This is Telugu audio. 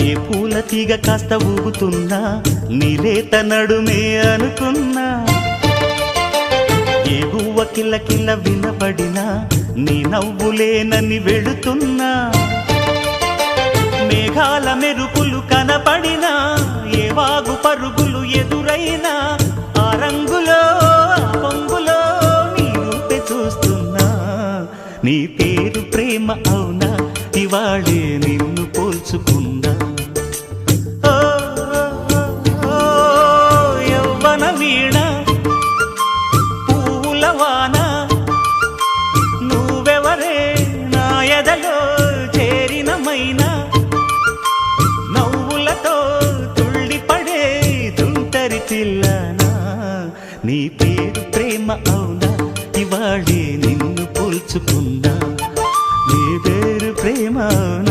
ఏ పూల తీగ కాస్త ఊగుతున్నా నీలేత నడుమే అనుకున్నా ఏ గువ్వ కిల్ల కిల్ల వినబడినా నీ నవ్వులేనని వెళుతున్నా మేఘాల మెరుపులు కనపడినా ఏ వాగు పరుగులు ఎదురైనా ఆ రంగులో పొంగులో నీ రూపే చూస్తున్నా నీ పేరు ప్రేమ అవునా ఇవాళే నిన్ను పోల్చుకున్నా యవ్వన వీణ పూల వాన నువ్వెవరే నా ఎదలో చేరిన మైనా నవ్వులతో తుళ్ళిపడే తుంటరి పిల్లనా నీ పేరు ప్రేమ అవునా ఇవాళే నిన్ను పోల్చుకున్నా నీ పేరు ప్రేమ అవునా